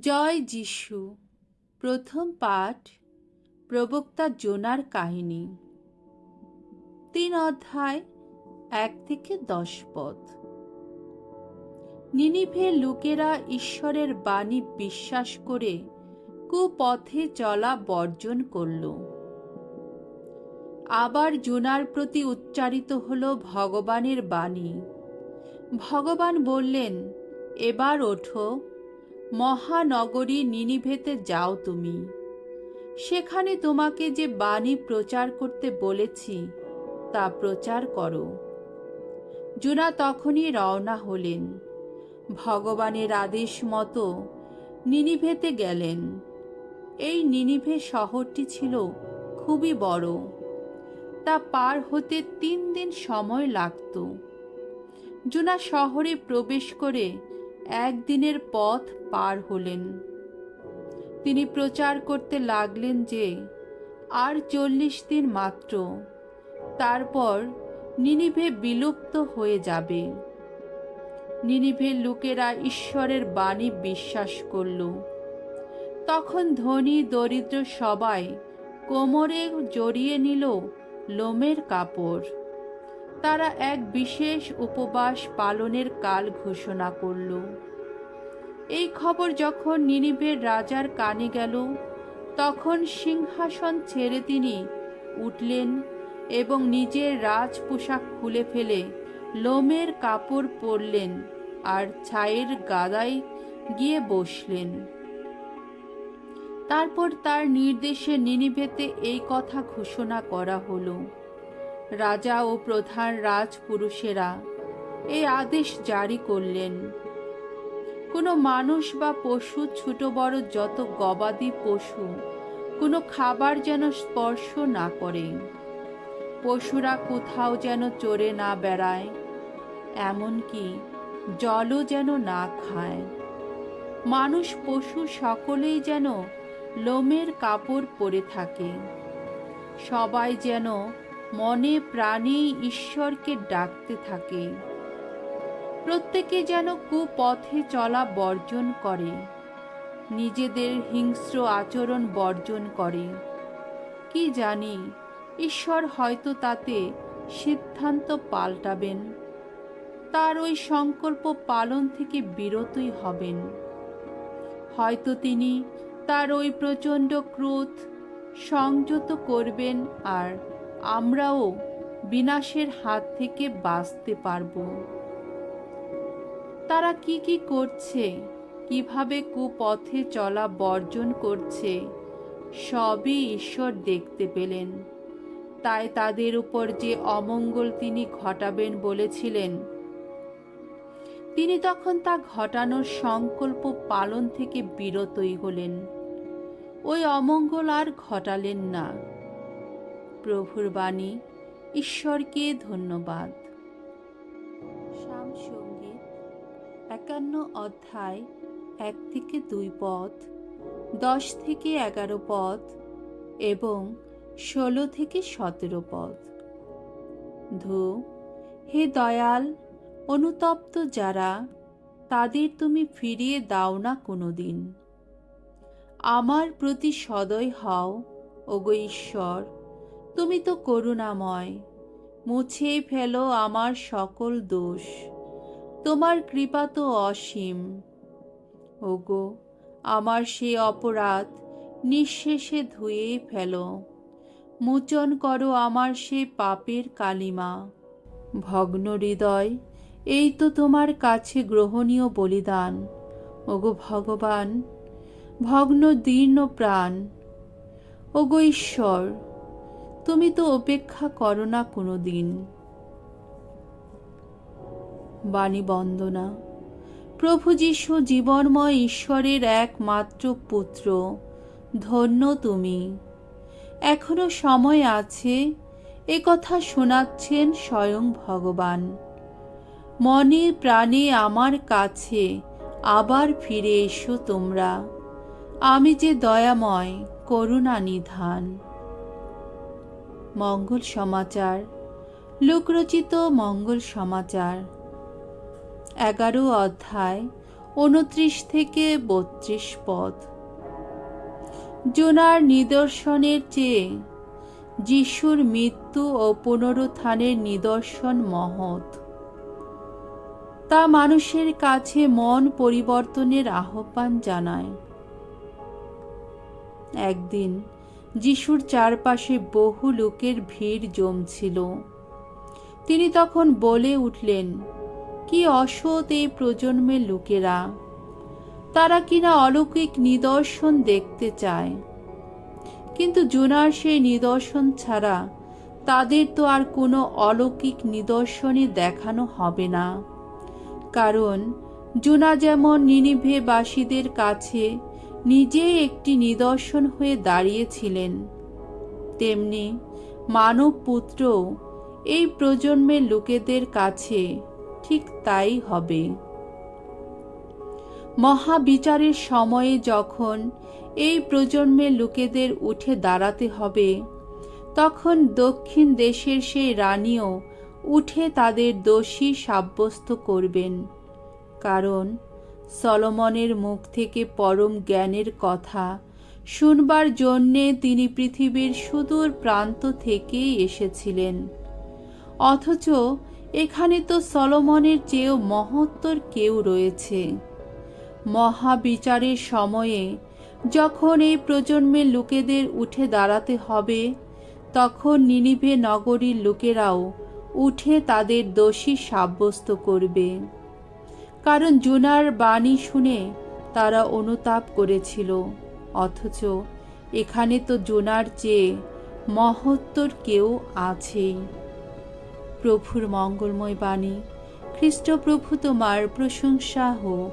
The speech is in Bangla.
জয় যিশু। প্রথম পাঠ, প্রবক্তা জোনার কাহিনী। 3 অধ্যায় 1 থেকে 10 পদ। নিনিভের লোকেরা ঈশ্বরের বাণী বিশ্বাস করে কুপথে চলা বর্জন করল। আবার জোনার প্রতি উচ্চারিত হল ভগবানের বাণী। ভগবান বললেন, এবার ওঠো, মহানগরী নিনিভেতে যাও তুমি। সেখানে তোমাকে যে বাণী প্রচার করতে বলেছি তা প্রচার করো। জোনা তখনই রওনা হলেন। ভগবানের আদেশ মতো নিনিভেতে গেলেন। এই নিনিভে শহরটি ছিল খুবই বড়। তা পার হতে 3 দিন সময় লাগত। জোনা শহরে প্রবেশ করে 1 দিনের পথ পার হলেন। তিনি প্রচার করতে লাগলেন যে আর 40 দিন মাত্র, তারপর নিনিভে বিলুপ্ত হয়ে যাবে। নিনিভের লোকেরা ঈশ্বরের বাণী বিশ্বাস করল। তখন ধনী দরিদ্র সবাই কোমরে জড়িয়ে নিল লোমের কাপড়। তারা এক বিশেষ উপবাস পালনের কাল ঘোষণা করল। এই খবর যখন নিনিভের রাজার কানে গেল, তখন সিংহাসন ছেড়ে তিনি উঠলেন এবং নিজের রাজ পোশাক খুলে ফেলে লোমের কাপড় পরলেন আর ছায়ের গাদায় গিয়ে বসলেন। তারপর তার নির্দেশে নিনিভেতে এই কথা ঘোষণা করা হলো। রাজা ও প্রধান রাজপুরুষেরা এই আদেশ জারি করলেন, কোনো মানুষ বা পশু, ছোট বড় যত গবাদি পশু, কোনো খাবার যেন স্পর্শ না করে। পশুরা কোথাও যেন চরে না বেড়ায়, এমনকি জলও যেন না খায়। মানুষ পশু সকলেই যেন লোমের কাপড় পরে থাকে। সবাই যেন মনে প্রাণে ঈশ্বরকে ডাকতে থাকে। প্রত্যেকে যেন কুপথে চলা বর্জন করে, নিজেদের হিংস্র আচরণ বর্জন করে। কি জানি, ঈশ্বর হয়তো তাতে সিদ্ধান্ত পাল্টাবেন। তার ওই সংকল্প পালন থেকে বিরতই হবেন। হয়তো তিনি তার ওই প্রচণ্ড ক্রোধ সংযত করবেন আর আমরাও বিনাশের হাত থেকে বাঁচতে পারব। তারা কি কি করছে, কিভাবে কুপথে চলা বর্জন করছে, সবই ঈশ্বর দেখতে পেলেন। তাই তাদের উপর যে অমঙ্গল তিনি ঘটাবেন বলেছিলেন, তিনি তখন তা ঘটানোর সংকল্প পালন থেকে বিরতই হলেন। ওই অমঙ্গল আর ঘটালেন না। প্রভুর বাণী। ঈশ্বরকে ধন্যবাদ। সাম সঙ্গীত 51 অধ্যায় 1 থেকে 2 পদ, 10 থেকে 11 পদ এবং 16 থেকে 17 পদ। ধু, হে দয়াল, অনুতপ্ত যারা, তাদের তুমি ফিরিয়ে দাও না কোনোদিন। আমার প্রতি সদয় হও, ওগো ঈশ্বর, তুমি তো করুণাময়। মুছে ফেলো আমার সকল দোষ, তোমার কৃপা তো অসীম। ওগো, আমার সে অপরাধ নিঃশেষে ধুয়ে ফেলো, মোচন করো আমার সে পাপের কালিমা। ভগ্ন হৃদয়, এই তো তোমার কাছে গ্রহণীয় বলিদান। ওগো ভগবান, ভগ্ন দীর্ণ প্রাণ। ওগো ঈশ্বর, তুমি তো উপেক্ষা করো না কোনো দিন। বাণী বন্দনা। প্রভু যীশু জীবনময় ঈশ্বরের একমাত্র পুত্র, ধন্য তুমি। এখনো সময় আছে, এ কথা শোনাচ্ছেন স্বয়ং ভগবান। মনে প্রাণে আমার কাছে আবার ফিরে এসো তোমরা, আমি যে দয়াময়, করুণা নিধান। মঙ্গল সমাচার। লোকরচিত মঙ্গল সমাচার 11 অধ্যায় 29 থেকে 32 পদ। জোনার নিদর্শনের চেয়ে যিশুর মৃত্যু ও পুনরুত্থানের নিদর্শন মহৎ। তা মানুষের কাছে মন পরিবর্তনের আহ্বান জানায়। একদিন যিশুর চারপাশে বহু লোকের ভিড় জমছিল। তিনি তখন বলে উঠলেন, কি অসৎ এই প্রজন্মের লোকেরা! তারা কিনা অলৌকিক নিদর্শন দেখতে চায়, কিন্তু জোনার সেই নিদর্শন ছাড়া তাদের তো আর কোনো অলৌকিক নিদর্শনই দেখানো হবে না। কারণ জোনা যেমন নিনিভেবাসীদের কাছে নিজেই একটি নিদর্শন হয়ে দাঁড়িয়েছিলেন, তেমনি মানব পুত্রও এই প্রজন্মের লোকেদের কাছে ঠিক তাই হবে। মহাবিচারের সময়ে যখন এই প্রজন্মের লোকেদের উঠে দাঁড়াতে হবে, তখন দক্ষিণ দেশের সেই রানীও উঠে তাদের দোষী সাব্যস্ত করবেন। কারণ সলোমনের মুখ থেকে পরম জ্ঞানের কথা শুনবার জন্যে তিনি পৃথিবীর সুদূর প্রান্ত থেকেই এসেছিলেন। অথচ এখানে তো সলোমনের চেয়েও মহত্তর কেউ রয়েছে। মহাবিচারের সময়ে যখন এই প্রজন্মের লোকেদের উঠে দাঁড়াতে হবে, তখন নিনিভে নগরীর লোকেরাও উঠে তাদের দোষী সাব্যস্ত করবে। কারণ জোনার বাণী শুনে তারা অনুতাপ করেছিল, অথচ এখানে তো জোনার চেয়ে মহত্তর কেউ আছেই। প্রভুর মঙ্গলময় বাণী। খ্রিস্ট প্রভু তোমার প্রশংসা হোক।